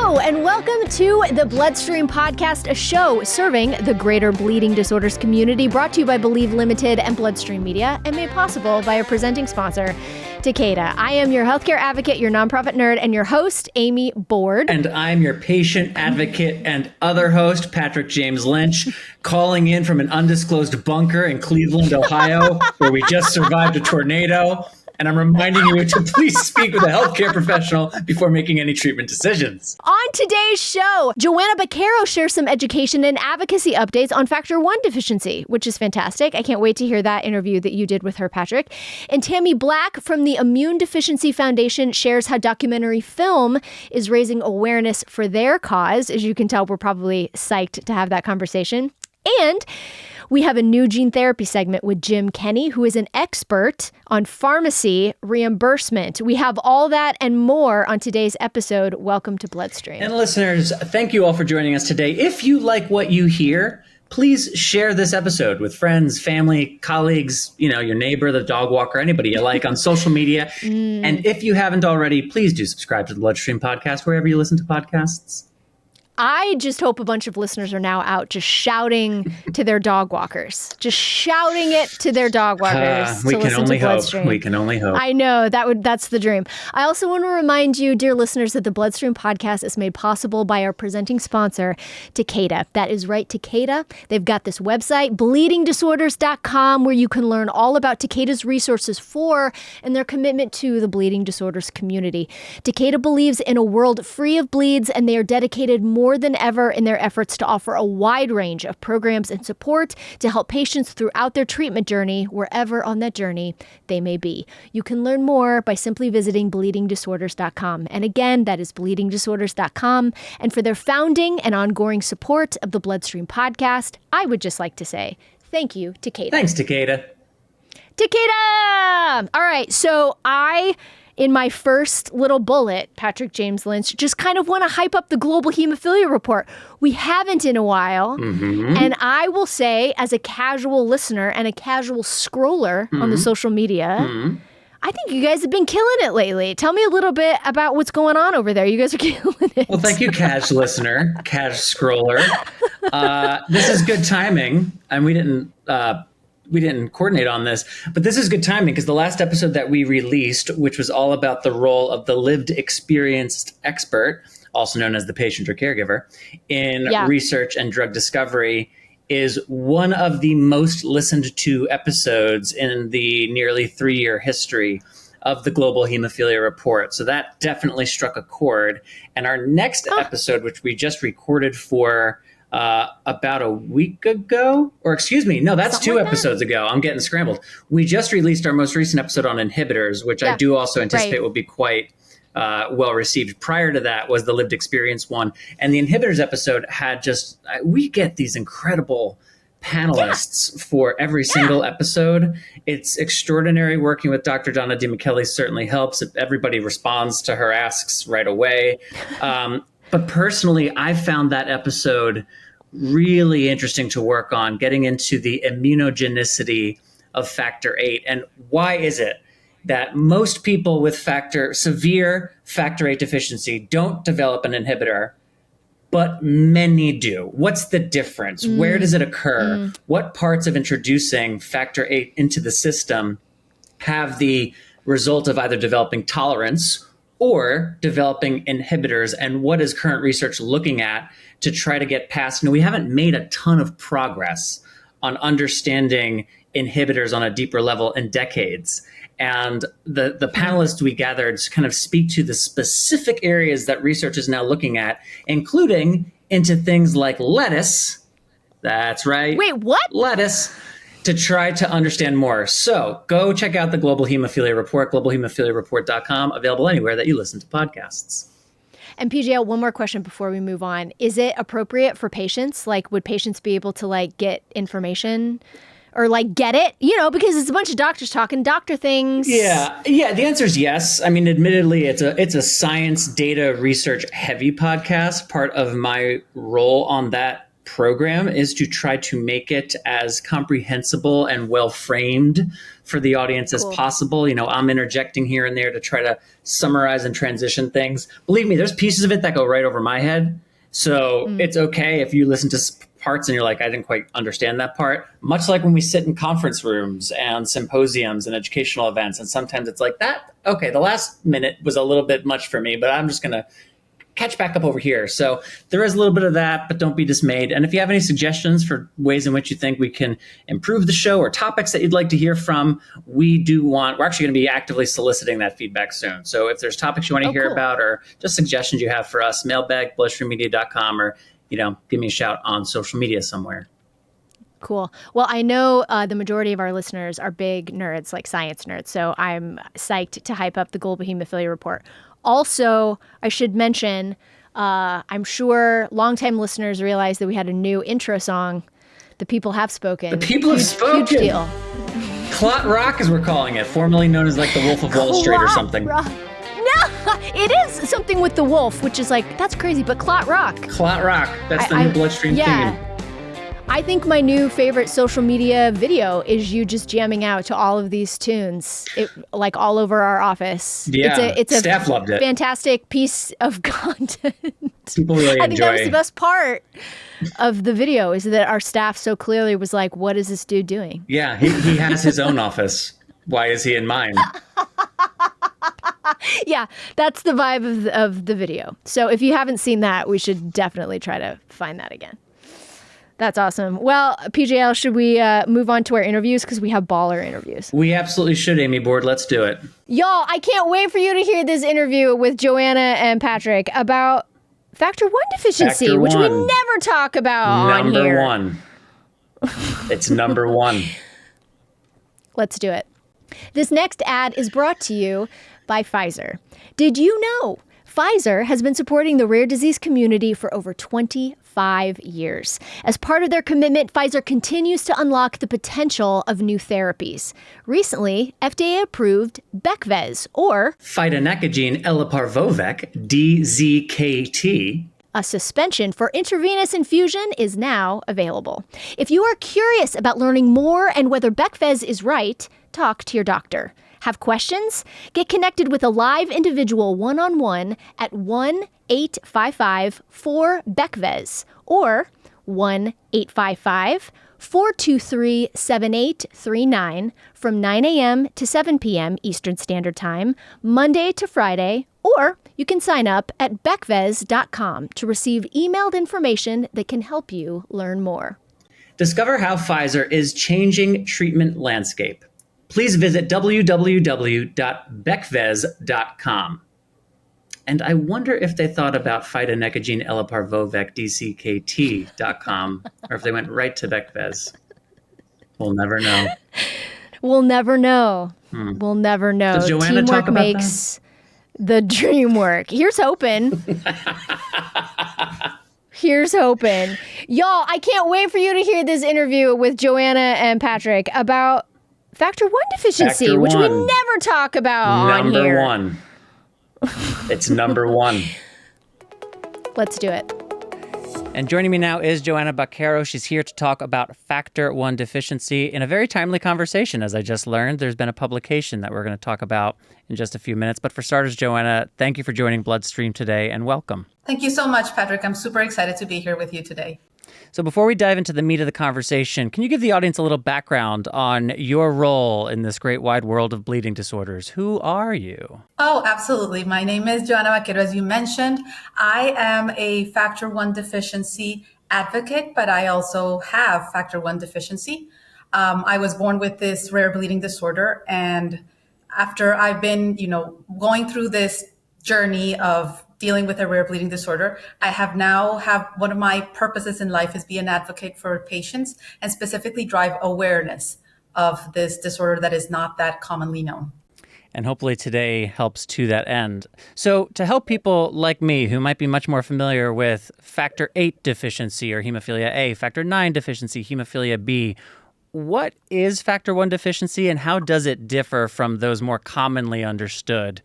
Hello, and welcome to the Bloodstream Podcast, a show serving the greater bleeding disorders community, brought to you by Believe Limited and Bloodstream Media, and made possible by our presenting sponsor, Takeda. I am your healthcare advocate, your nonprofit nerd, and your host, Amy Board. And I'm your patient advocate and other host, Patrick James Lynch, calling in from an undisclosed bunker in Cleveland, Ohio, where we just survived a tornado. And I'm reminding you to please speak with a healthcare professional before making any treatment decisions. On today's show, Joana Baquero shares some education and advocacy updates on Factor 1 deficiency, which is fantastic. I can't wait to hear that interview that you did with her, Patrick. And Tammy Black from the Immune Deficiency Foundation shares how documentary film is raising awareness for their cause. As you can tell, we're probably psyched to have that conversation. And we have a new gene therapy segment with Jim Kenny, who is an expert on pharmacy reimbursement. We have all that and more on today's episode. Welcome to Bloodstream. And listeners, thank you all for joining us today. If you like what you hear, please share this episode with friends, family, colleagues, your neighbor, the dog walker, anybody you like on social media. And if you haven't already, please do subscribe to the Bloodstream Podcast wherever you listen to podcasts. I just hope a bunch of listeners are now out just shouting to their dog walkers, just shouting it to their dog walkers. We can only hope. We can only hope. I know that's the dream. I also want to remind you, dear listeners, that the Bloodstream Podcast is made possible by our presenting sponsor, Takeda. That is right, Takeda. They've got this website, bleedingdisorders.com, where you can learn all about Takeda's resources for and their commitment to the bleeding disorders community. Takeda believes in a world free of bleeds, and they are dedicated more than ever in their efforts to offer a wide range of programs and support to help patients throughout their treatment journey, wherever on that journey they may be. You can learn more by simply visiting bleedingdisorders.com. And again, that is bleedingdisorders.com. And for their founding and ongoing support of the Bloodstream Podcast, I would just like to say thank you, Takeda. Thanks, Takeda. Takeda! All right, so in my first little bullet, Patrick James Lynch, just kind of want to hype up the global hemophilia report. We haven't in a while. Mm-hmm. And I will say, as a casual listener and a casual scroller on the social media, I think you guys have been killing it lately. Tell me a little bit about what's going on over there. You guys are killing it. Well, thank you, Cash listener, Cash scroller. This is good timing. And we didn't coordinate on this, but this is good timing because the last episode that we released, which was all about the role of the lived experienced expert, also known as the patient or caregiver, in research and drug discovery, is one of the most listened to episodes in the nearly 3-year history of the Global Hemophilia Report. So that definitely struck a chord. And our next episode, which we just recorded for about a week ago, or excuse me, no, that's two episodes ago. I'm getting scrambled. We just released our most recent episode on inhibitors, which I do also anticipate will be quite well received. Prior to that was the lived experience one. And the inhibitors episode had we get these incredible panelists for every single episode. It's extraordinary. Working with Dr. Donna DiMichele certainly helps. Everybody responds to her asks right away. But personally, I found that episode really interesting to work on, getting into the immunogenicity of factor VIII. And why is it that most people with severe factor VIII deficiency don't develop an inhibitor, but many do? What's the difference? Where does it occur? What parts of introducing factor VIII into the system have the result of either developing tolerance or developing inhibitors, and what is current research looking at to try to get past? We haven't made a ton of progress on understanding inhibitors on a deeper level in decades. And the panelists we gathered kind of speak to the specific areas that research is now looking at, including into things like lettuce. That's right. Wait, what? Lettuce. To try to understand more. So go check out the Global Hemophilia Report, globalhemophiliareport.com, available anywhere that you listen to podcasts. And PJ, one more question before we move on. Is it appropriate for patients? Like, would patients be able to get information or get it? Because it's a bunch of doctors talking doctor things. Yeah. The answer is yes. I mean, admittedly, it's a science data research heavy podcast. Part of my role on that program is to try to make it as comprehensible and well framed for the audience as possible. I'm interjecting here and there to try to summarize and transition things. Believe me, there's pieces of it that go right over my head. So it's okay if you listen to parts and you're like, I didn't quite understand that part. Much like when we sit in conference rooms and symposiums and educational events. And sometimes it's like that. Okay, the last minute was a little bit much for me, but I'm just going to catch back up over here. So there is a little bit of that, but don't be dismayed. And if you have any suggestions for ways in which you think we can improve the show or topics that you'd like to hear from, we're actually going to be actively soliciting that feedback soon. So if there's topics you want to hear about or just suggestions you have for us, mailbag, bloodstreammedia.com, or, give me a shout on social media somewhere. Cool. Well, I know the majority of our listeners are big nerds, like science nerds. So I'm psyched to hype up the Global Hemophilia Report. Also, I should mention, I'm sure longtime listeners realize that we had a new intro song. The people have spoken. The people have spoken. Huge deal. Clot Rock, as we're calling it, formerly known as like the Wolf of Wall Street or something. No, it is something with the wolf, which is like, that's crazy, but Clot Rock. Clot Rock. That's the new Bloodstream theme. I think my new favorite social media video is you just jamming out to all of these tunes, like all over our office. Yeah, it's a staff loved it. Fantastic piece of content. People really enjoy. I think that was the best part of the video, is that our staff so clearly was like, what is this dude doing? Yeah, he has his own office. Why is he in mine? Yeah, that's the vibe of the video. So if you haven't seen that, we should definitely try to find that again. That's awesome. Well, PJL, should we move on to our interviews? Because we have baller interviews. We absolutely should, Amy Board. Let's do it. Y'all, I can't wait for you to hear this interview with Joana and Patrick about Factor 1 deficiency, which we never talk about on here. Number one. It's number one. Let's do it. This next ad is brought to you by Pfizer. Did you know Pfizer has been supporting the rare disease community for over 25 years. As part of their commitment, Pfizer continues to unlock the potential of new therapies. Recently, FDA approved Becvez, or Fidenecagene elaparvovec, DZKT. A suspension for intravenous infusion is now available. If you are curious about learning more and whether Becvez is right, talk to your doctor. Have questions? Get connected with a live individual one-on-one at 1-855-4-BECVEZ or 1-855-423-7839 from 9 a.m. to 7 p.m. Eastern Standard Time, Monday to Friday, or you can sign up at becvez.com to receive emailed information that can help you learn more. Discover how Pfizer is changing treatment landscape. Please visit www.becvez.com. And I wonder if they thought about Fidenecagene elaparvovec, DZKT.com, or if they went right to Becvez. We'll never know. We'll never know. We'll never know. Does Joana Teamwork talk about makes the dream work. Here's hoping. Here's hoping. Y'all, I can't wait for you to hear this interview with Joana and Patrick about Factor 1 deficiency, which we never talk about on here. Number one. It's number one. Let's do it. And joining me now is Joana Baquero. She's here to talk about Factor 1 deficiency in a very timely conversation. As I just learned, there's been a publication that we're going to talk about in just a few minutes. But for starters, Joana, thank you for joining Bloodstream today and welcome. Thank you so much, Patrick. I'm super excited to be here with you today. So before we dive into the meat of the conversation, can you give the audience a little background on your role in this great wide world of bleeding disorders? Who are you? Oh, absolutely. My name is Joana Baquero, as you mentioned. I am a Factor 1 deficiency advocate, but I also have Factor 1 deficiency. I was born with this rare bleeding disorder. And after I've been, going through this journey of dealing with a rare bleeding disorder, I have one of my purposes in life is be an advocate for patients and specifically drive awareness of this disorder that is not that commonly known. And hopefully today helps to that end. So to help people like me who might be much more familiar with Factor 8 deficiency or hemophilia A, Factor 9 deficiency, hemophilia B, what is Factor 1 deficiency and how does it differ from those more commonly understood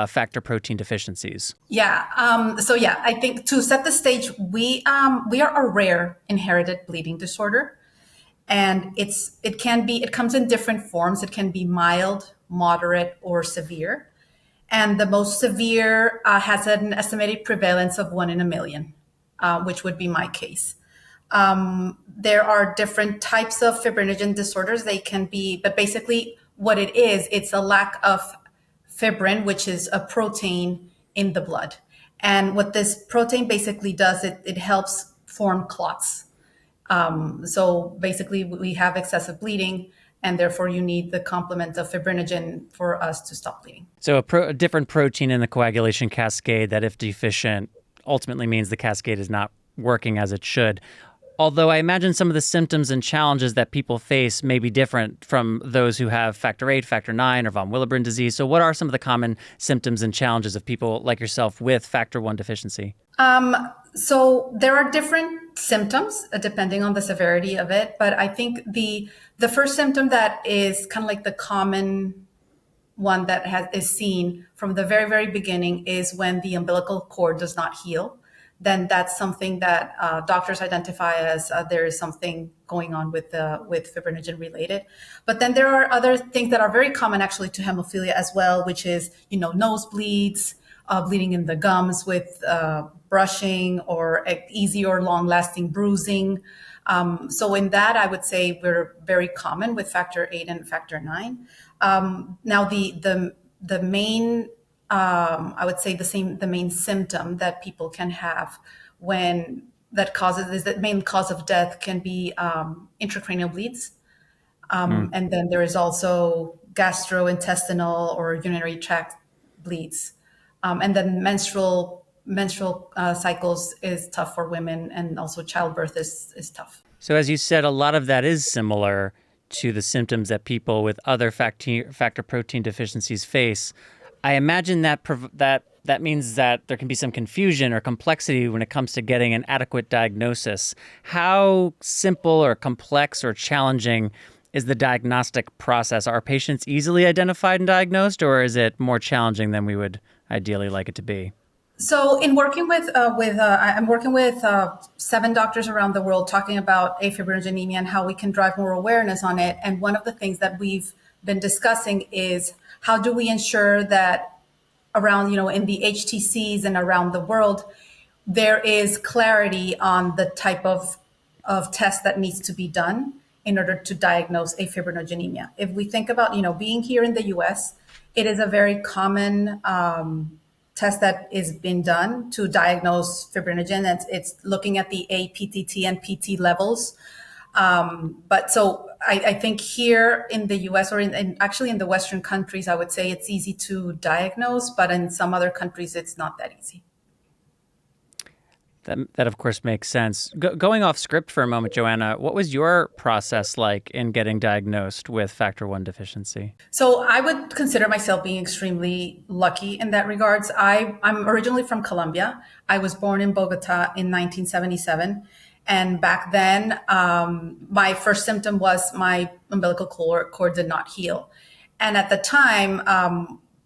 factor protein deficiencies? Yeah. I think to set the stage, we are a rare inherited bleeding disorder, and it comes in different forms. It can be mild, moderate, or severe. And the most severe has an estimated prevalence of 1 in a million, which would be my case. There are different types of fibrinogen disorders. They can be, but basically what it is, it's a lack of fibrin, which is a protein in the blood. And what this protein basically does, it helps form clots. So basically we have excessive bleeding, and therefore you need the complement of fibrinogen for us to stop bleeding. So a different protein in the coagulation cascade that, if deficient, ultimately means the cascade is not working as it should. Although I imagine some of the symptoms and challenges that people face may be different from those who have factor VIII, factor IX, or von Willebrand disease. So what are some of the common symptoms and challenges of people like yourself with factor I deficiency? So there are different symptoms depending on the severity of it. But I think the first symptom that is kind of like the common one that is seen from the very, very beginning is when the umbilical cord does not heal. Then that's something that doctors identify as there is something going on with fibrinogen related. But then there are other things that are very common actually to hemophilia as well, which is, nosebleeds, bleeding in the gums with brushing, or easy or long lasting bruising. So in that, I would say we're very common with factor VIII and factor IX. Now the main I would say the main symptom that people can have when the main cause of death can be intracranial bleeds. And then there is also gastrointestinal or urinary tract bleeds. And then menstrual cycles is tough for women, and also childbirth is tough. So as you said, a lot of that is similar to the symptoms that people with other factor protein deficiencies face. I imagine that means that there can be some confusion or complexity when it comes to getting an adequate diagnosis. How simple or complex or challenging is the diagnostic process? Are patients easily identified and diagnosed, or is it more challenging than we would ideally like it to be? So in working I'm working with 7 doctors around the world talking about afibrinogenemia and how we can drive more awareness on it. And one of the things that we've been discussing is how do we ensure that around, in the HTCs and around the world, there is clarity on the type of test that needs to be done in order to diagnose afibrinogenemia. If we think about, being here in the US, it is a very common test that is being done to diagnose fibrinogen. It's looking at the APTT and PT levels. But so I think here in the US, or actually in the Western countries, I would say it's easy to diagnose, but in some other countries, it's not that easy. That of course makes sense. Going off script for a moment, Joana, what was your process like in getting diagnosed with factor I deficiency? So I would consider myself being extremely lucky in that regards. I'm originally from Colombia. I was born in Bogota in 1977. And back then, my first symptom was my umbilical cord did not heal. And at the time,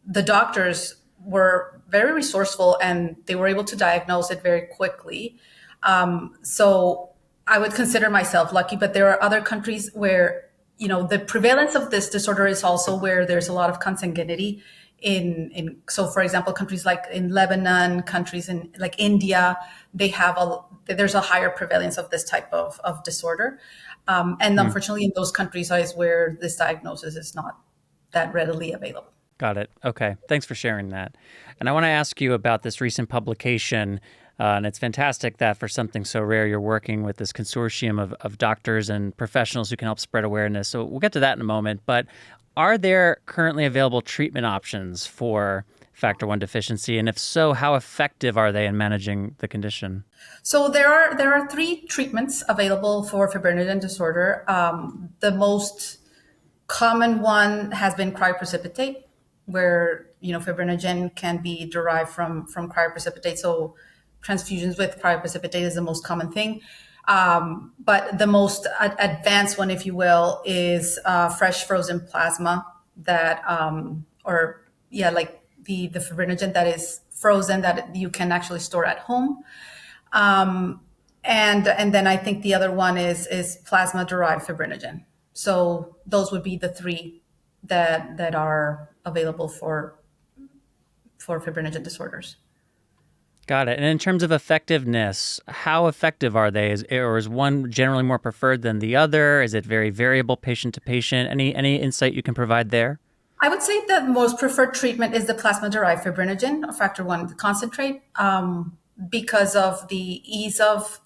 the doctors were very resourceful, and they were able to diagnose it very quickly. So I would consider myself lucky, but there are other countries where, the prevalence of this disorder is also where there's a lot of consanguinity so for example, countries like in Lebanon, countries in like India, there's a higher prevalence of this type of disorder. And unfortunately in those countries is where this diagnosis is not that readily available. Got it. Okay. Thanks for sharing that. And I want to ask you about this recent publication. And it's fantastic that for something so rare, you're working with this consortium of doctors and professionals who can help spread awareness. So we'll get to that in a moment. But are there currently available treatment options for factor I deficiency? And if so, how effective are they in managing the condition? So there are 3 treatments available for fibrinogen disorder. The most common one has been cryoprecipitate, where fibrinogen can be derived from cryoprecipitate. So transfusions with cryoprecipitate is the most common thing. But the most advanced one, if you will, is fresh frozen plasma that, the fibrinogen that is frozen that you can actually store at home. And then I think the other one is plasma derived fibrinogen. So those would be the three that are available for fibrinogen disorders. Got it. And in terms of effectiveness, how effective are they? Is one generally more preferred than the other? Is it very variable patient to patient? Any insight you can provide there? I would say the most preferred treatment is the plasma-derived fibrinogen, or factor one concentrate, because of the ease of,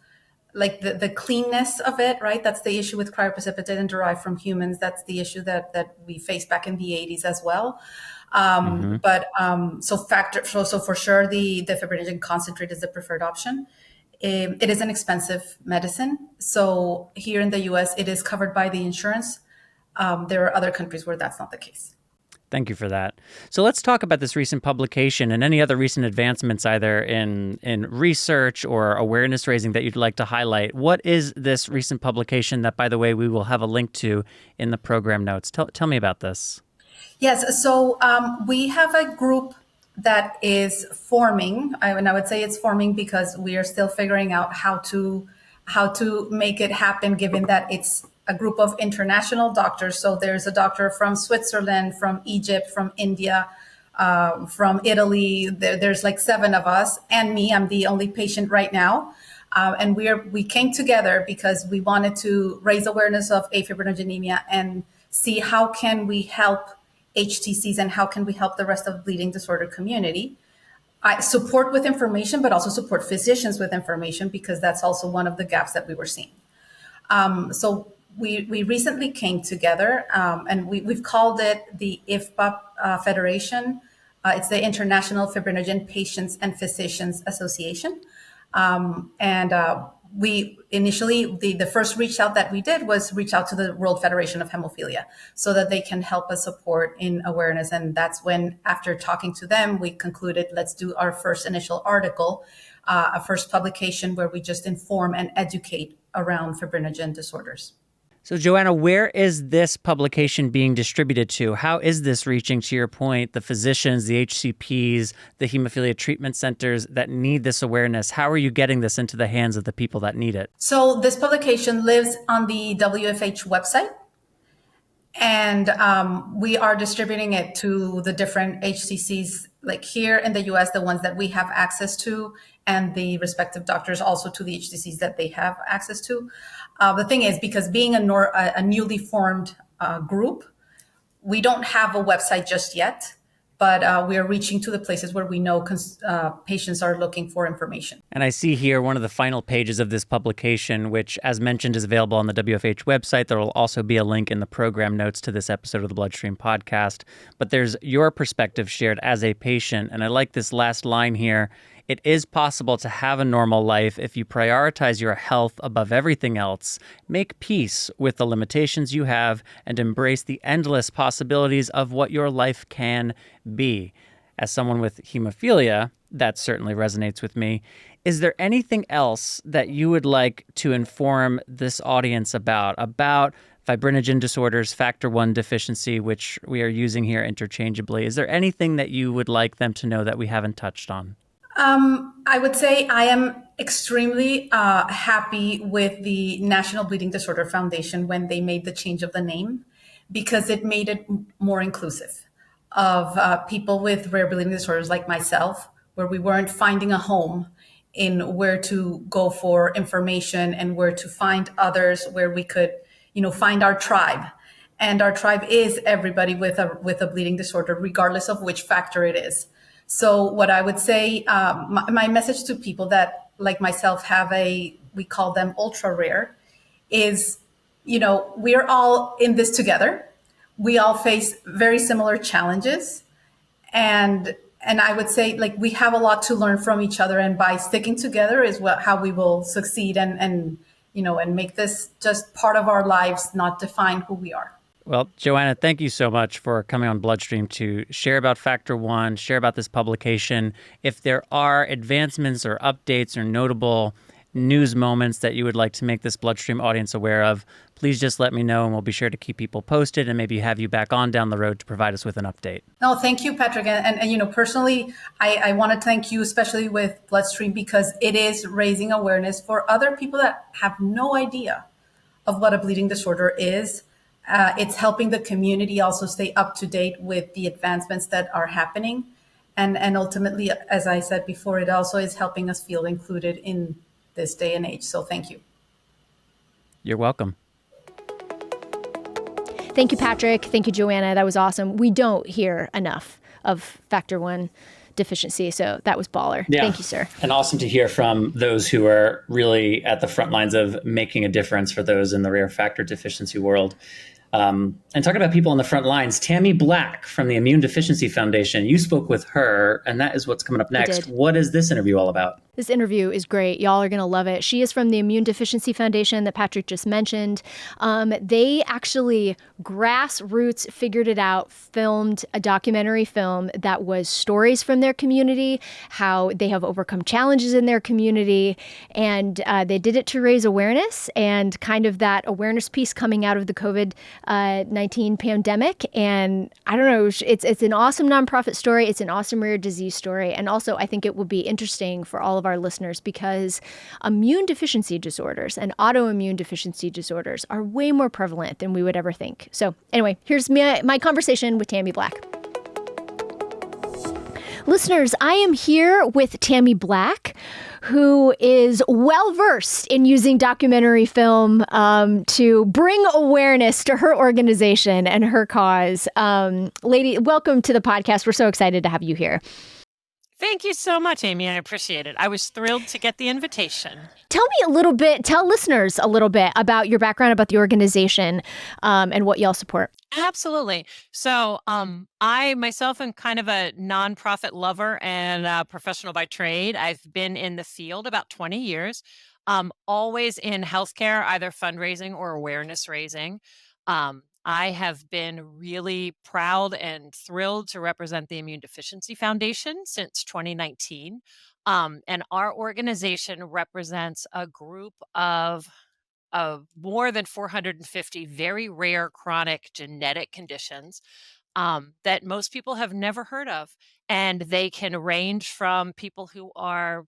like the cleanness of it, right? That's the issue with cryoprecipitate derived from humans. That's the issue that we faced back in the 80s as well. So for sure, the fibrinogen concentrate is the preferred option. It is an expensive medicine. So here in the US, it is covered by the insurance. There are other countries where that's not the case. Thank you for that. So let's talk about this recent publication and any other recent advancements either in research or awareness raising that you'd like to highlight. What is this recent publication that, by the way, we will have a link to in the program notes? Tell me about this. Yes, so we have a group that is forming, and I would say it's forming because we are still figuring out how to make it happen, given that it's a group of international doctors. So there's a doctor from Switzerland, from Egypt, from India, from Italy. There's like 7 of us, and me. I'm the only patient right now. And we came together because we wanted to raise awareness of afibrinogenemia and see how can we help HTCs and how can we help the rest of the bleeding disorder community. I support with information, but also support physicians with information, because that's also one of the gaps that we were seeing. So we recently came together, and we've called it the IFPA Federation. It's the International Fibrinogen Patients and Physicians Association. We initially, the first reach out that we did was reach out to the World Federation of Hemophilia so that they can help us support in awareness. And that's when, after talking to them, we concluded, let's do our first initial article, a first publication where we just inform and educate around fibrinogen disorders. So, Joana, where is this publication being distributed to? How is this reaching, to your point, the physicians, the HCPs, the hemophilia treatment centers that need this awareness? How are you getting this into the hands of the people that need it? So this publication lives on the WFH website, and we are distributing it to the different HCCs, like here in the US, the ones that we have access to, and the respective doctors also to the HCCs that they have access to. The thing is, because being a newly formed group, we don't have a website just yet, but we are reaching to the places where we know patients are looking for information. And I see here one of the final pages of this publication, which, as mentioned, is available on the WFH website. There will also be a link in the program notes to this episode of the Bloodstream podcast. But there's your perspective shared as a patient. And I like this last line here. It is possible to have a normal life if you prioritize your health above everything else, make peace with the limitations you have, and embrace the endless possibilities of what your life can be. As someone with hemophilia, that certainly resonates with me. Is there anything else that you would like to inform this audience about fibrinogen disorders, factor one deficiency, which we are using here interchangeably? Is there anything that you would like them to know that we haven't touched on? I would say I am extremely happy with the National Bleeding Disorder Foundation when they made the change of the name, because it made it more inclusive of people with rare bleeding disorders like myself, where we weren't finding a home in where to go for information and where to find others, where we could, find our tribe. And our tribe is everybody with a bleeding disorder, regardless of which factor it is. So what I would say, my message to people that, like myself, we call them ultra rare, is, we are all in this together. We all face very similar challenges. And I would say, like, we have a lot to learn from each other. And by sticking together is how we will succeed and make this just part of our lives, not define who we are. Well, Joana, thank you so much for coming on Bloodstream to share about Factor One, share about this publication. If there are advancements or updates or notable news moments that you would like to make this Bloodstream audience aware of, please just let me know, and we'll be sure to keep people posted and maybe have you back on down the road to provide us with an update. No, thank you, Patrick. And personally, I want to thank you, especially with Bloodstream, because it is raising awareness for other people that have no idea of what a bleeding disorder is. It's helping the community also stay up to date with the advancements that are happening. And ultimately, as I said before, it also is helping us feel included in this day and age. So thank you. You're welcome. Thank you, Patrick. Thank you, Joanna. That was awesome. We don't hear enough of Factor 1 deficiency, so that was baller. Yeah. Thank you, sir. And awesome to hear from those who are really at the front lines of making a difference for those in the rare factor deficiency world. And talking about people on the front lines, Tammy Black from the Immune Deficiency Foundation, you spoke with her, and that is what's coming up next. What is this interview all about? This interview is great. Y'all are going to love it. She is from the Immune Deficiency Foundation that Patrick just mentioned. They actually grassroots figured it out, filmed a documentary film that was stories from their community, how they have overcome challenges in their community. And they did it to raise awareness and kind of that awareness piece coming out of the COVID-19 pandemic. And I don't know, it's an awesome nonprofit story. It's an awesome rare disease story. And also, I think it will be interesting for all of our listeners because immune deficiency disorders and autoimmune deficiency disorders are way more prevalent than we would ever think. So anyway, here's my conversation with Tammy Black. Listeners, I am here with Tammy Black, who is well-versed in using documentary film to bring awareness to her organization and her cause. Lady, welcome to the podcast. We're so excited to have you here. Thank you so much, Amy. I appreciate it. I was thrilled to get the invitation. Tell listeners a little bit about your background, about the organization, and what y'all support. Absolutely. So I myself am kind of a nonprofit lover and professional by trade. I've been in the field about 20 years, always in healthcare, either fundraising or awareness raising. I have been really proud and thrilled to represent the Immune Deficiency Foundation since 2019. And our organization represents a group of more than 450 very rare chronic genetic conditions that most people have never heard of. And they can range from people who are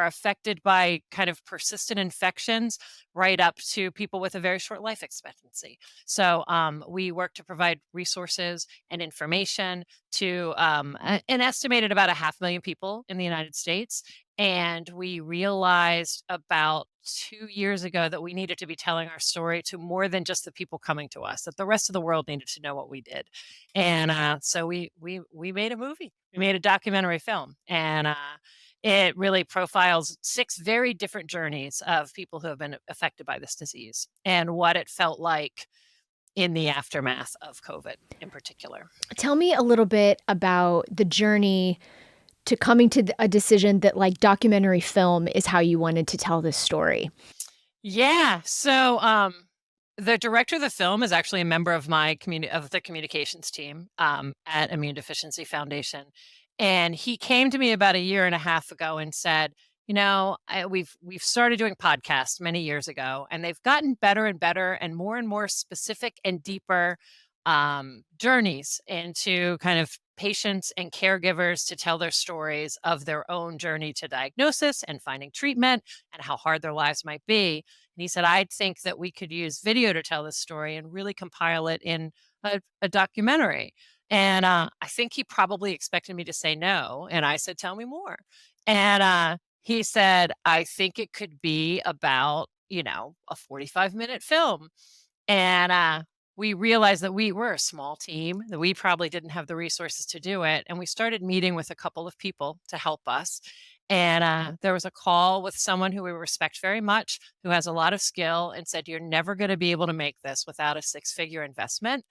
affected by kind of persistent infections right up to people with a very short life expectancy. So we work to provide resources and information to an estimated about 500,000 people in the United States. And we realized about 2 years ago that we needed to be telling our story to more than just the people coming to us, that the rest of the world needed to know what we did. And so we made a movie. We made a documentary film. And it really profiles 6 very different journeys of people who have been affected by this disease and what it felt like in the aftermath of COVID in particular. Tell me a little bit about the journey to coming to a decision that like documentary film is how you wanted to tell this story. Yeah. So the director of the film is actually a member of my the communications team at Immune Deficiency Foundation. And he came to me about 1.5 years ago and said, we've started doing podcasts many years ago, and they've gotten better and better and more specific and deeper journeys into kind of patients and caregivers to tell their stories of their own journey to diagnosis and finding treatment and how hard their lives might be. And he said, I think that we could use video to tell this story and really compile it in a documentary. And I think he probably expected me to say no. And I said, tell me more. And he said, I think it could be about, a 45-minute film. And we realized that we were a small team, that we probably didn't have the resources to do it. And we started meeting with a couple of people to help us. And there was a call with someone who we respect very much, who has a lot of skill, and said, you're never going to be able to make this without a 6-figure investment.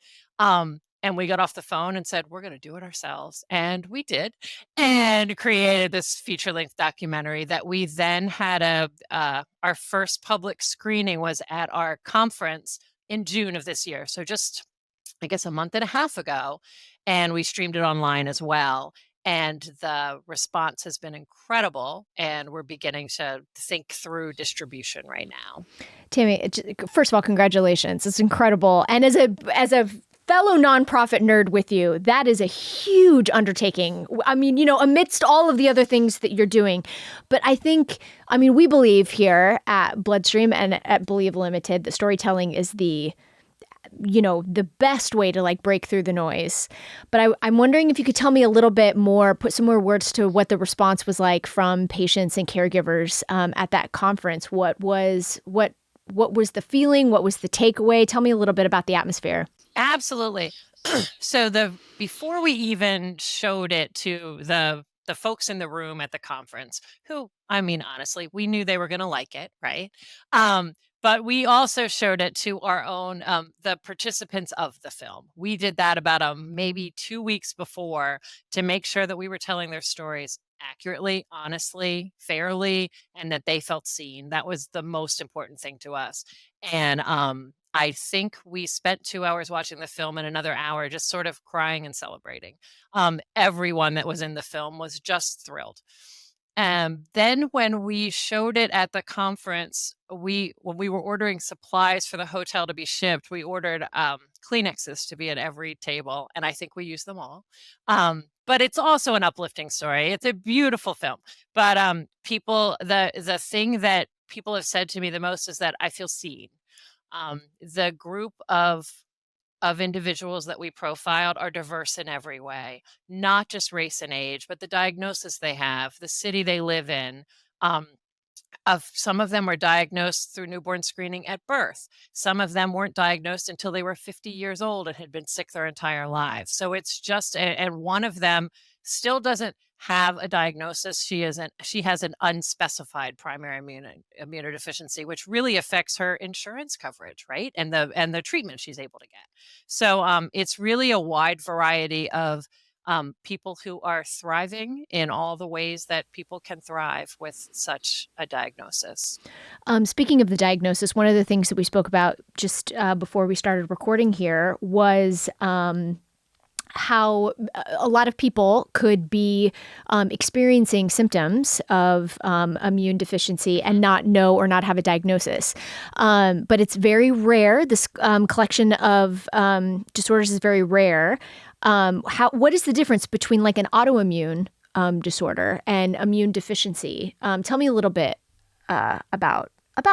And we got off the phone and said, we're going to do it ourselves. And we did, and created this feature-length documentary that we then had our first public screening was at our conference in June of this year. So just, I guess, 1.5 months ago. And we streamed it online as well. And the response has been incredible. And we're beginning to think through distribution right now. Tammy, first of all, congratulations. It's incredible. And as a fellow nonprofit nerd with you, that is a huge undertaking. I mean, amidst all of the other things that you're doing. But we believe here at Bloodstream and at Believe Limited that storytelling is the best way to break through the noise. But I'm wondering if you could tell me a little bit more, put some more words to what the response was like from patients and caregivers at that conference. What was the feeling? What was the takeaway? Tell me a little bit about the atmosphere. Absolutely. So before we even showed it to the folks in the room at the conference, who, honestly, we knew they were going to like it, right? But we also showed it to our own, the participants of the film. We did that about maybe 2 weeks before to make sure that we were telling their stories accurately, honestly, fairly, and that they felt seen. That was the most important thing to us. And I think we spent 2 hours watching the film and another hour just sort of crying and celebrating. Everyone that was in the film was just thrilled. Then when we showed it at the conference, when we were ordering supplies for the hotel to be shipped, we ordered Kleenexes to be at every table, and I think we used them all. But it's also an uplifting story. It's a beautiful film. But the thing that people have said to me the most is that I feel seen. The group of individuals that we profiled are diverse in every way, not just race and age, but the diagnosis they have, the city they live in. Some of them were diagnosed through newborn screening at birth. Some of them weren't diagnosed until they were 50 years old and had been sick their entire lives. So it's just, and one of them still doesn't have a diagnosis. She has an unspecified primary immunodeficiency, which really affects her insurance coverage, right? And the treatment she's able to get. So it's really a wide variety of people who are thriving in all the ways that people can thrive with such a diagnosis. Speaking of the diagnosis, one of the things that we spoke about just before we started recording here was how a lot of people could be experiencing symptoms of immune deficiency and not know or not have a diagnosis. But it's very rare. This collection of disorders is very rare. What is the difference between like an autoimmune disorder and immune deficiency? Tell me a little bit about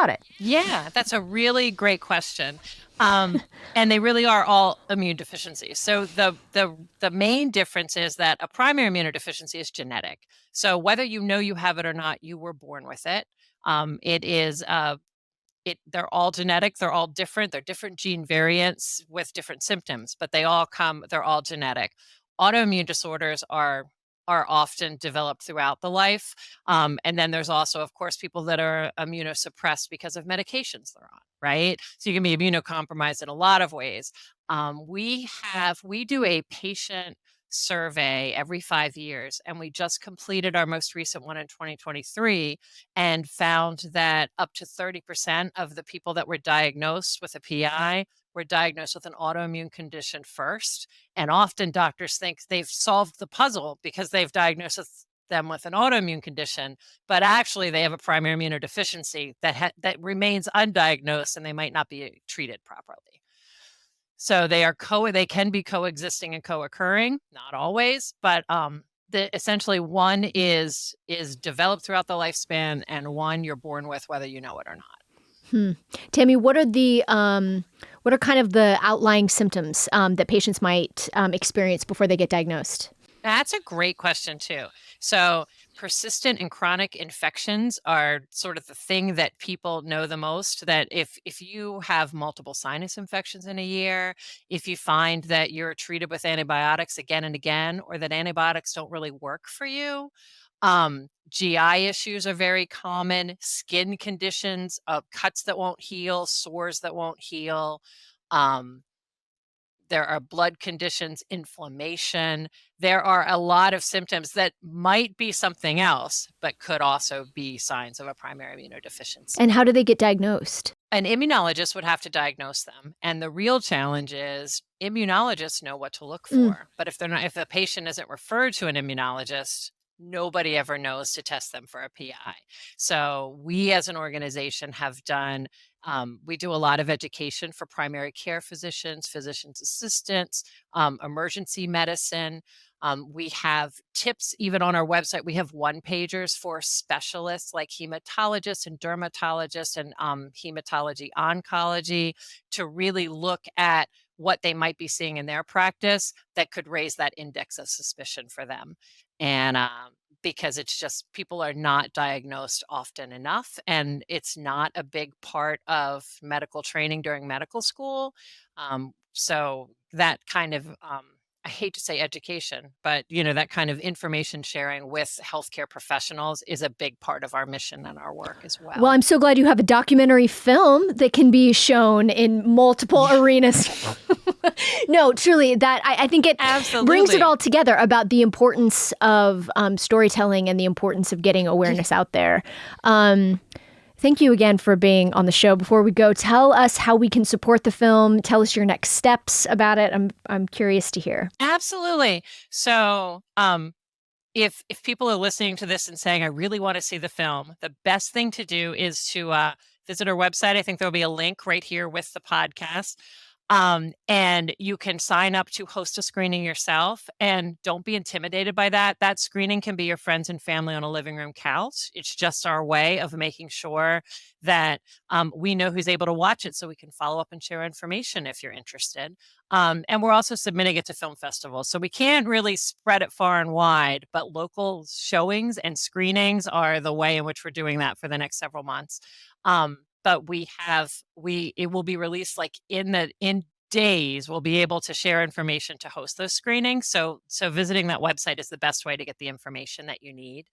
it. Yeah, that's a really great question. And they really are all immune deficiencies. So the main difference is that a primary immunodeficiency is genetic. So whether you know you have it or not, you were born with it. They're all genetic. They're all different. They're different gene variants with different symptoms, but they're all genetic. Autoimmune disorders are often developed throughout the life. And then there's also, of course, people that are immunosuppressed because of medications they're on, right? So you can be immunocompromised in a lot of ways. We do a patient survey every 5 years, and we just completed our most recent one in 2023 and found that up to 30% of the people that were diagnosed with a PI were diagnosed with an autoimmune condition first. And often doctors think they've solved the puzzle because they've diagnosed them with an autoimmune condition, but actually they have a primary immunodeficiency that remains undiagnosed, and they might not be treated properly. So they can be coexisting and co-occurring, not always, but essentially one is developed throughout the lifespan, and one you're born with, whether you know it or not. Tammy, what are kind of the outlying symptoms that patients might experience before they get diagnosed? That's a great question too. So persistent and chronic infections are sort of the thing that people know the most. That if you have multiple sinus infections in a year, if you find that you're treated with antibiotics again and again, or that antibiotics don't really work for you, GI issues are very common, skin conditions, cuts that won't heal, sores that won't heal. There are blood conditions, inflammation. there are a lot of symptoms that might be something else, but could also be signs of a primary immunodeficiency. And how do they get diagnosed? An immunologist would have to diagnose them. And the real challenge is immunologists know what to look for. But if the patient isn't referred to an immunologist, nobody ever knows to test them for a PI. So we as an organization have done, we do a lot of education for primary care physicians, physician's assistants, emergency medicine. We have tips even on our website. We have one-pagers for specialists like hematologists and dermatologists and hematology oncology to really look at what they might be seeing in their practice that could raise that index of suspicion for them. And because it's just people are not diagnosed often enough, and it's not a big part of medical training during medical school. So that kind of I hate to say education, but that kind of information sharing with healthcare professionals is a big part of our mission and our work as well. Well, I'm so glad you have a documentary film that can be shown in multiple arenas. No, truly, that I think it brings it all together about the importance of storytelling and the importance of getting awareness out there. Thank you again for being on the show. Before we go, tell us how we can support the film. Tell us your next steps about it. I'm curious to hear. Absolutely. So if people are listening to this and saying, I really want to see the film, the best thing to do is to visit our website. I think there'll be a link right here with the podcast. And you can sign up to host a screening yourself, and don't be intimidated by that. That screening can be your friends and family on a living room couch. It's just our way of making sure that we know who's able to watch it so we can follow up and share information if you're interested. And we're also submitting it to film festivals. So we can't really spread it far and wide, but local showings and screenings are the way in which we're doing that for the next several months. But it will be released like in days. We'll be able to share information to host those screenings. So visiting that website is the best way to get the information that you need.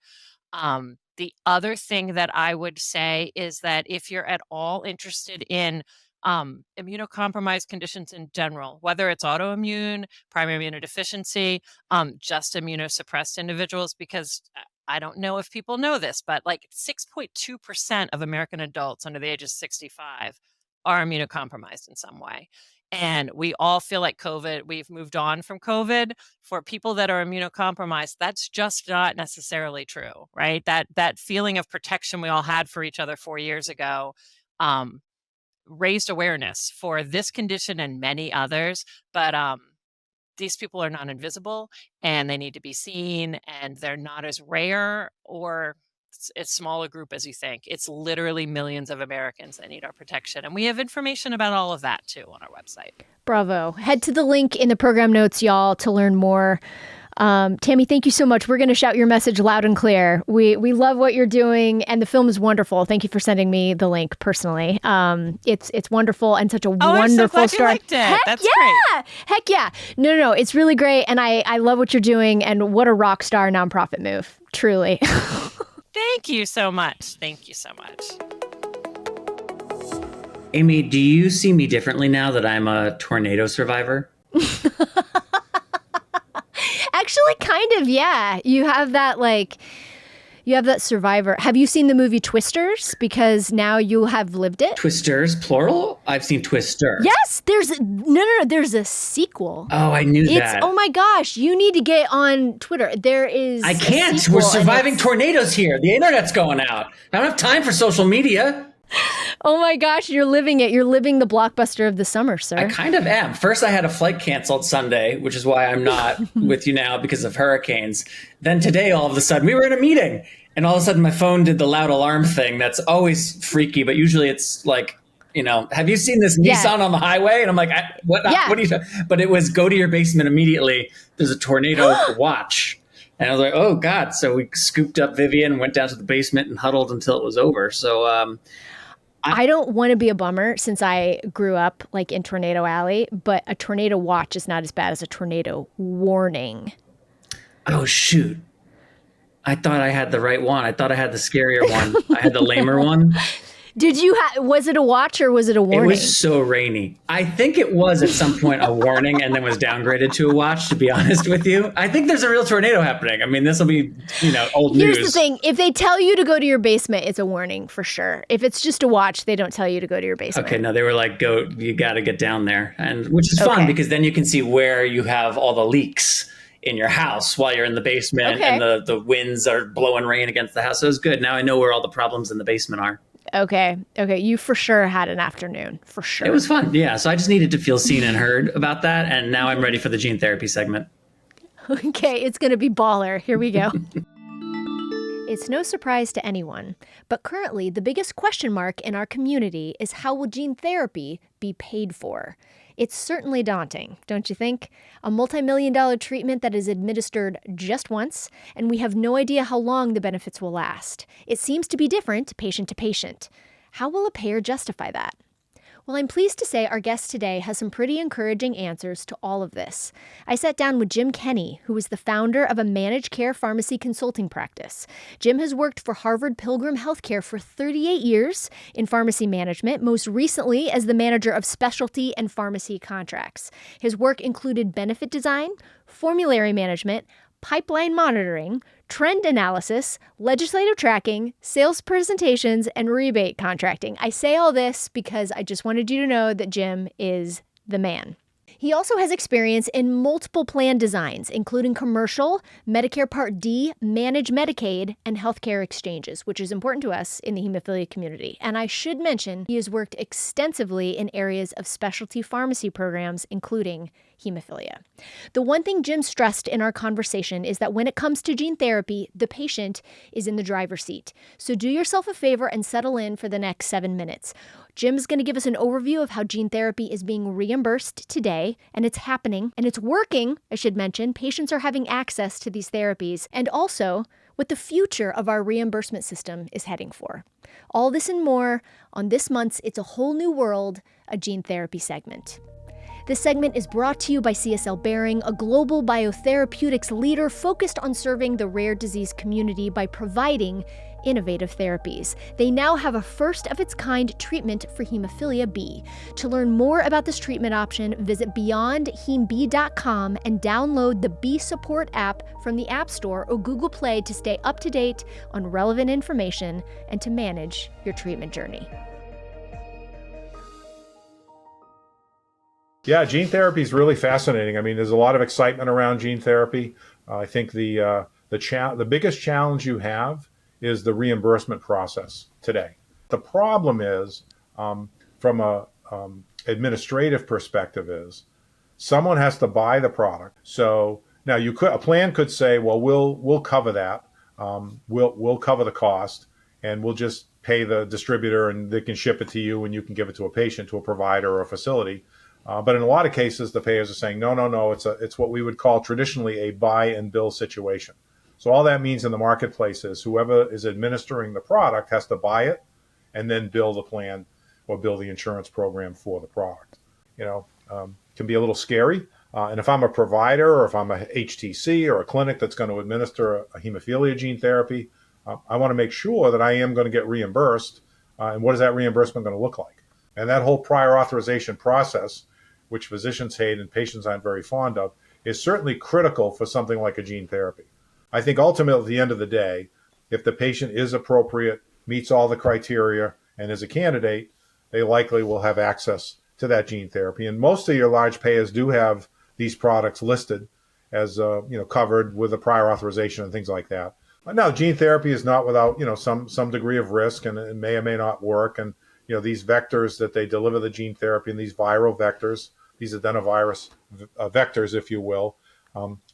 The other thing that I would say is that if you're at all interested in immunocompromised conditions in general, whether it's autoimmune, primary immunodeficiency, just immunosuppressed individuals, because I don't know if people know this, but like 6.2% of American adults under the age of 65 are immunocompromised in some way. And we all feel like we've moved on from COVID. For people that are immunocompromised, that's just not necessarily true, right? That feeling of protection we all had for each other 4 years ago raised awareness for this condition and many others. But these people are not invisible, and they need to be seen, and they're not as rare or as small a group as you think. It's literally millions of Americans that need our protection. And we have information about all of that too on our website. Bravo. Head to the link in the program notes, y'all, to learn more. Tammy, thank you so much. We're going to shout your message loud and clear. We love what you're doing, and the film is wonderful. Thank you for sending me the link personally. It's wonderful and such a wonderful I'm so glad story. You liked it. Heck That's yeah! great. Heck yeah! No, it's really great, and I love what you're doing, and what a rock star nonprofit move. Truly. Thank you so much. Thank you so much. Amy, do you see me differently now that I'm a tornado survivor? Actually, kind of, yeah. You have that survivor. Have you seen the movie Twisters? Because now you have lived it. Twisters, plural? I've seen Twister. Yes, there's a sequel. Oh, I knew that. Oh my gosh, you need to get on Twitter. There is I can't. We're surviving tornadoes here. The internet's going out. I don't have time for social media. Oh my gosh, you're living it. You're living the blockbuster of the summer, sir. I kind of am. First, I had a flight canceled Sunday, which is why I'm not with you now because of hurricanes. Then today, all of a sudden, we were in a meeting. And all of a sudden, my phone did the loud alarm thing. That's always freaky, but usually it's like, have you seen this Nissan on the highway? And I'm like, what are you talking? But it was go to your basement immediately. There's a tornado watch. And I was like, oh, God. So we scooped up Vivian, went down to the basement and huddled until it was over. So I don't want to be a bummer since I grew up like in Tornado Alley, but a tornado watch is not as bad as a tornado warning. Oh, shoot. I thought I had the right one. I thought I had the scarier one. I had the lamer one. Was it a watch or was it a warning? It was so rainy. I think it was at some point a warning and then was downgraded to a watch, to be honest with you. I think there's a real tornado happening. I mean, this will be, old news. Here's the thing. If they tell you to go to your basement, it's a warning for sure. If it's just a watch, they don't tell you to go to your basement. Okay, no, they were like, you got to get down there. And which is fun because then you can see where you have all the leaks in your house while you're in the basement and the winds are blowing rain against the house. So it was good. Now I know where all the problems in the basement are. Okay. You for sure had an afternoon, for sure. It was fun. Yeah. So I just needed to feel seen and heard about that. And now I'm ready for the gene therapy segment. Okay. It's going to be baller. Here we go. It's no surprise to anyone, but currently the biggest question mark in our community is how will gene therapy be paid for? It's certainly daunting, don't you think? A multi-million-dollar treatment that is administered just once, and we have no idea how long the benefits will last. It seems to be different patient to patient. How will a payer justify that? Well, I'm pleased to say our guest today has some pretty encouraging answers to all of this. I sat down with Jim Kenny, who is the founder of a managed care pharmacy consulting practice. Jim has worked for Harvard Pilgrim Healthcare for 38 years in pharmacy management, most recently as the manager of specialty and pharmacy contracts. His work included benefit design, formulary management, pipeline monitoring, trend analysis, legislative tracking, sales presentations, and rebate contracting. I say all this because I just wanted you to know that Jim is the man. He also has experience in multiple plan designs, including commercial, Medicare Part D, managed Medicaid, and healthcare exchanges, which is important to us in the hemophilia community. And I should mention, he has worked extensively in areas of specialty pharmacy programs, including hemophilia. The one thing Jim stressed in our conversation is that when it comes to gene therapy, the patient is in the driver's seat. So do yourself a favor and settle in for the next 7 minutes. Jim's going to give us an overview of how gene therapy is being reimbursed today, and it's happening, and it's working, I should mention. Patients are having access to these therapies, and also what the future of our reimbursement system is heading for. All this and more on this month's It's a Whole New World, a gene therapy segment. This segment is brought to you by CSL Behring, a global biotherapeutics leader focused on serving the rare disease community by providing innovative therapies. They now have a first-of-its-kind treatment for hemophilia B. To learn more about this treatment option, visit beyondhemb.com and download the B Support app from the App Store or Google Play to stay up to date on relevant information and to manage your treatment journey. Yeah, gene therapy is really fascinating. I mean, there's a lot of excitement around gene therapy. I think the biggest challenge you have is the reimbursement process today. The problem is, from a administrative perspective, is someone has to buy the product. So now a plan could say, well, we'll cover that. We'll cover the cost, and we'll just pay the distributor, and they can ship it to you, and you can give it to a patient, to a provider or a facility. But in a lot of cases, the payers are saying, no, it's what we would call traditionally a buy and bill situation. So all that means in the marketplace is whoever is administering the product has to buy it and then bill the plan or bill the insurance program for the product. Can be a little scary. And if I'm a provider or if I'm a HTC or a clinic that's going to administer a hemophilia gene therapy, I want to make sure that I am going to get reimbursed. And what is that reimbursement going to look like? And that whole prior authorization process, which physicians hate and patients aren't very fond of, is certainly critical for something like a gene therapy. I think ultimately, at the end of the day, if the patient is appropriate, meets all the criteria, and is a candidate, they likely will have access to that gene therapy. And most of your large payers do have these products listed as covered with a prior authorization and things like that. Now, gene therapy is not without some degree of risk, and it may or may not work. And these vectors that they deliver the gene therapy, and these viral vectors, these adenovirus vectors, if you will,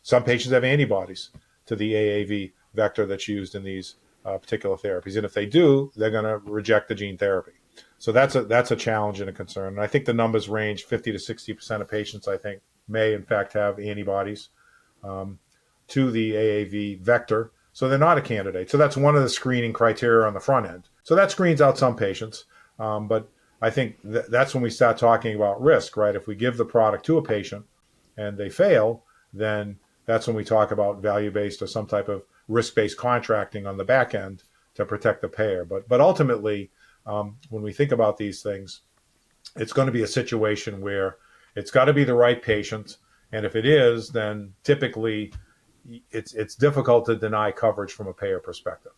some patients have antibodies to the AAV vector that's used in these particular therapies. And if they do, they're going to reject the gene therapy. So that's a challenge and a concern. And I think the numbers range 50 to 60% of patients, I think, may in fact have antibodies to the AAV vector. So they're not a candidate. So that's one of the screening criteria on the front end. So that screens out some patients. But I think that's when we start talking about risk, right? If we give the product to a patient and they fail, then that's when we talk about value-based or some type of risk-based contracting on the back end to protect the payer. But ultimately, when we think about these things, it's going to be a situation where it's got to be the right patient. And if it is, then typically it's difficult to deny coverage from a payer perspective.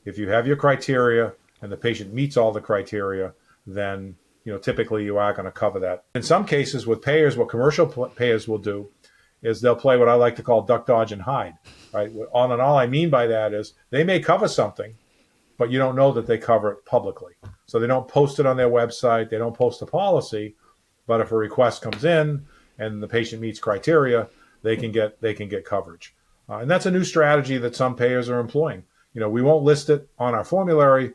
If you have your criteria and the patient meets all the criteria, then typically you are going to cover that. In some cases with payers, what commercial payers will do is they'll play what I like to call duck, dodge, and hide. Right? All I mean by that is they may cover something, but you don't know that they cover it publicly. So they don't post it on their website. They don't post a policy. But if a request comes in and the patient meets criteria, they can get coverage. And that's a new strategy that some payers are employing. We won't list it on our formulary,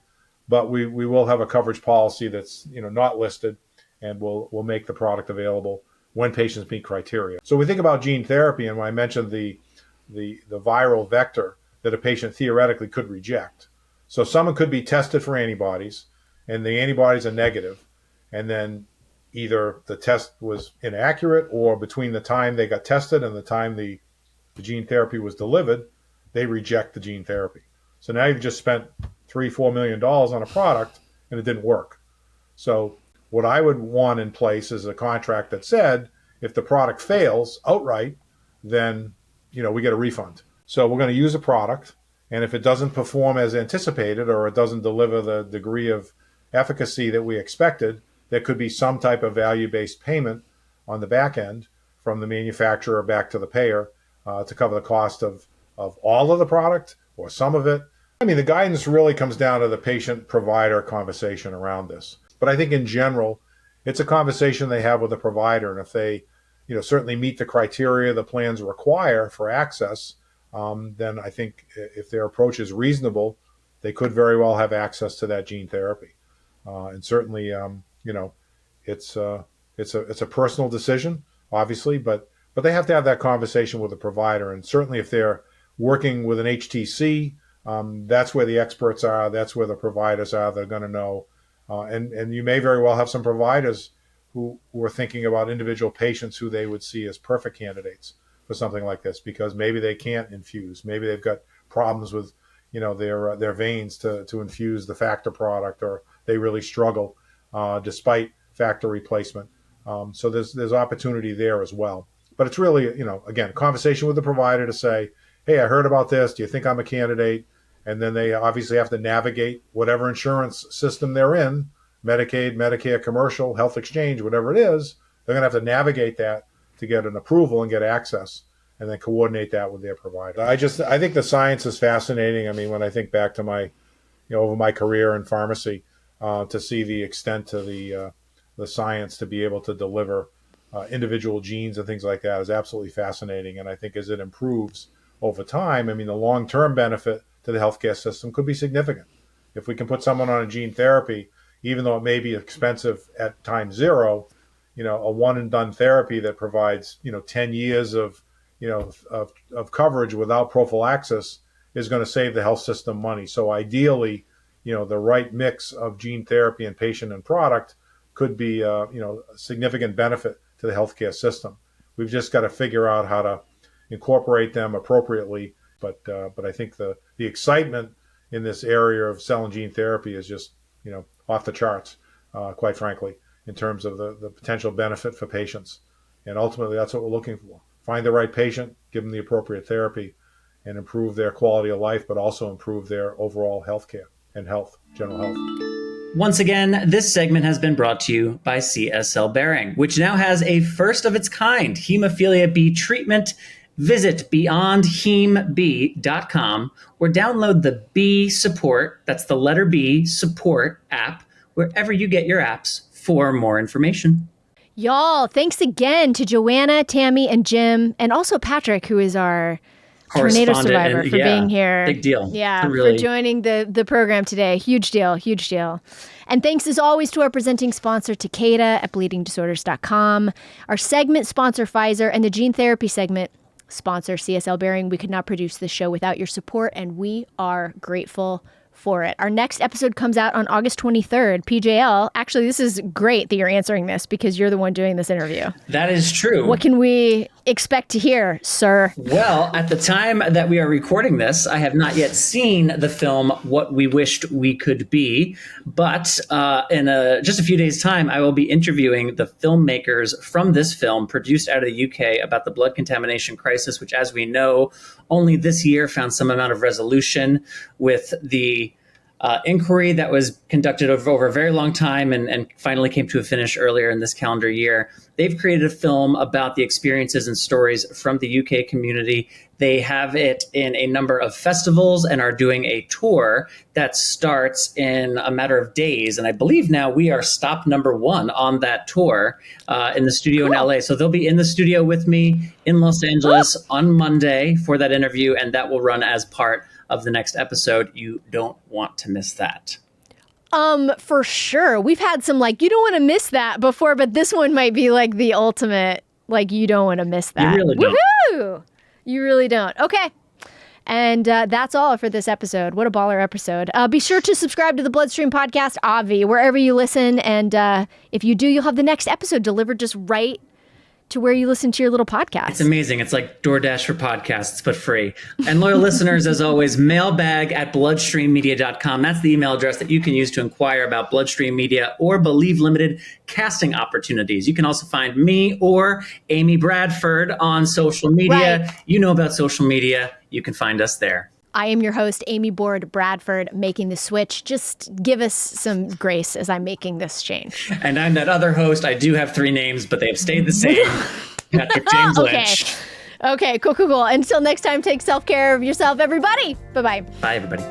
but we will have a coverage policy that's not listed, and we'll make the product available when patients meet criteria. So we think about gene therapy, and when I mentioned the viral vector that a patient theoretically could reject. So someone could be tested for antibodies, and the antibodies are negative, and then either the test was inaccurate, or between the time they got tested and the time the gene therapy was delivered, they reject the gene therapy. So now you've just spent $3-4 million on a product and it didn't work. So what I would want in place is a contract that said if the product fails outright, then we get a refund. So we're going to use a product, and if it doesn't perform as anticipated or it doesn't deliver the degree of efficacy that we expected, there could be some type of value-based payment on the back end from the manufacturer back to the payer to cover the cost of all of the product or some of it. I mean, the guidance really comes down to the patient-provider conversation around this. But I think in general, it's a conversation they have with the provider. And if they, certainly meet the criteria the plans require for access, then I think if their approach is reasonable, they could very well have access to that gene therapy. And certainly, it's a personal decision, obviously, but they have to have that conversation with the provider. And certainly if they're working with an HTC, that's where the experts are. That's where the providers are. They're going to know. And you may very well have some providers who are thinking about individual patients who they would see as perfect candidates for something like this, because maybe they can't infuse. Maybe they've got problems with, their veins to infuse the factor product, or they really struggle despite factor replacement. So there's opportunity there as well. But it's really, again, a conversation with the provider to say, hey, I heard about this. Do you think I'm a candidate? And then they obviously have to navigate whatever insurance system they're in, Medicaid, Medicare, commercial, health exchange, whatever it is. They're going to have to navigate that to get an approval and get access, and then coordinate that with their provider. I think the science is fascinating. I mean, when I think back to my, over my career in pharmacy, to see the extent to the science to be able to deliver individual genes and things like that is absolutely fascinating. And I think as it improves over time, I mean, the long-term benefit to the healthcare system could be significant. If we can put someone on a gene therapy, even though it may be expensive at time zero, a one-and-done therapy that provides, 10 years of coverage without prophylaxis is going to save the health system money. So ideally, the right mix of gene therapy and patient and product could be, a significant benefit to the healthcare system. We've just got to figure out how to incorporate them appropriately. But I think the excitement in this area of cell and gene therapy is just, off the charts, quite frankly, in terms of the potential benefit for patients. And ultimately, that's what we're looking for. Find the right patient, give them the appropriate therapy, and improve their quality of life, but also improve their overall health care and general health. Once again, this segment has been brought to you by CSL Behring, which now has a first of its kind hemophilia B treatment. Visit beyondhemb.com or download the B Support, that's the letter B, Support app, wherever you get your apps for more information. Y'all, thanks again to Joanna, Tammy, and Jim, and also Patrick, who is our tornado survivor, for being here. Big deal. Yeah, for joining the program today. Huge deal, huge deal. And thanks as always to our presenting sponsor, Takeda at bleedingdisorders.com, our segment sponsor, Pfizer, and the gene therapy segment sponsor, CSL Behring. We could not produce this show without your support, and we are grateful for it. Our next episode comes out on August 23rd. PJL, actually, this is great that you're answering this because you're the one doing this interview. That is true. What can we expect to hear, sir? Well, at the time that we are recording this, I have not yet seen the film What We Wished We Could Be, but in just a few days' time, I will be interviewing the filmmakers from this film produced out of the UK about the blood contamination crisis, which, as we know, only this year found some amount of resolution with the inquiry that was conducted over a very long time and finally came to a finish earlier in this calendar year. They've created a film about the experiences and stories from the UK community. They have it in a number of festivals and are doing a tour that starts in a matter of days. And I believe now we are stop number 1 on that tour in the studio in LA. So they'll be in the studio with me in Los Angeles on Monday for that interview, and that will run as part of the next episode. You don't want to miss that. For sure. We've had some you don't want to miss that before, but this one might be the ultimate, you don't want to miss that. You really don't. Woohoo! You really don't. Okay. And that's all for this episode. What a baller episode. Be sure to subscribe to the Bloodstream Podcast, Avi, wherever you listen. And if you do, you'll have the next episode delivered just right to where you listen to your little podcast. It's amazing. It's like DoorDash for podcasts, but free. And loyal listeners, as always, mailbag@bloodstreammedia.com. That's the email address that you can use to inquire about Bloodstream Media or Believe Limited casting opportunities. You can also find me or Amy Bradford on social media. Right. You know about social media. You can find us there. I am your host, Amy Board Bradford, making the switch. Just give us some grace as I'm making this change. And I'm that other host. I do have 3 names, but they have stayed the same. Patrick James Lynch. Okay, cool. Until next time, take self-care of yourself, everybody. Bye-bye. Bye, everybody.